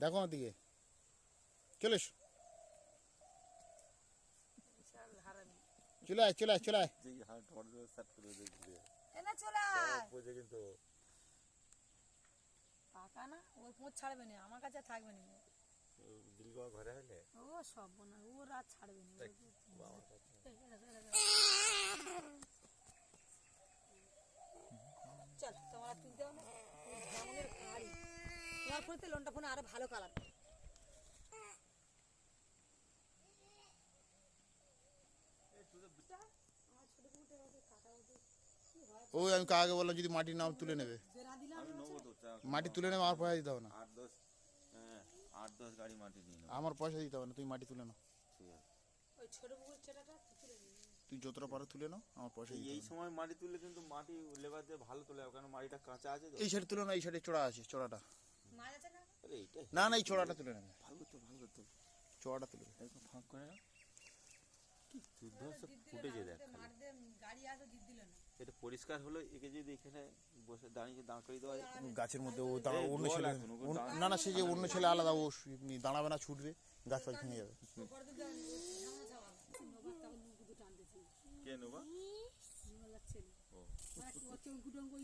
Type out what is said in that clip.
দেখো আমার দিকে, চলে এসো, চলে আয় চলে আয় চলে আয়। পাকা না ওই পোঁচ ছাড়বে না, আমার কাছে থাকবে না ঘরে হলে ও সব না, ও রাত ছাড়বে না। চল তোমার তুলতে হবে না, ঝামনের গাড়ি তোমার ফোনে লোনটা ফোনে আরো ভালো কালার। ওই আমি কাকে বললাম যদি মাটি নাও তুলে নেবে, মাটি তুলে নেবে, আমার পয়সা দিতে হবে না। 8-10 গাড়ি মাটি নিয়ে নেবো। আমার পয়সা দিতে হবে না, তুমি মাটি তুলে নাও। ঠিক আছে, ওই ছোট পুকুর ছেলেটা তুলে নিবি, তুই যতটা পারো তুলে নাও, আমার পয়সা দিতে এই হবে না। সময় মাটি তুললে কিন্তু মাটি লেবার দিয়ে ভালো তোলে, কারণ মাটিটা কাঁচা আছে তো। এই সাইডে তুলে না, এই সাইডে চড়া আছে, চড়াটা মাছ আছে না আরে এইটাই না না, এই চড়াটা তুলে নেবে, ভালো করতে ভালো করতে চড়াটা তুলে নেবে। একদম ফাঁক করে না, কি দুর্ধর্ষ ফুটেছে দেখ খালি। মাঠ দিয়ে গাড়ি আসো জিত দিল না। এটা পরিষ্কার হলো, একে যদি এখানে বসে দাঁড়িয়ে দাঁড় করিয়ে দেওয়া যায়। গাছের মধ্যে ও দাঁড়া, এই অন্য জল ছেলে এখন, ওকে না না, সে যে অন্য ছেলে আলাদা, ও দাঁড়াবে না, ছুটবে, গাছ পাছ ভেঙে যাবে। করে দিতে হবে ঝামনা ছাওয়া নবাব তখন মুখ দুটো টানতেছি কে নেবা? ছেলে ও মানে ওই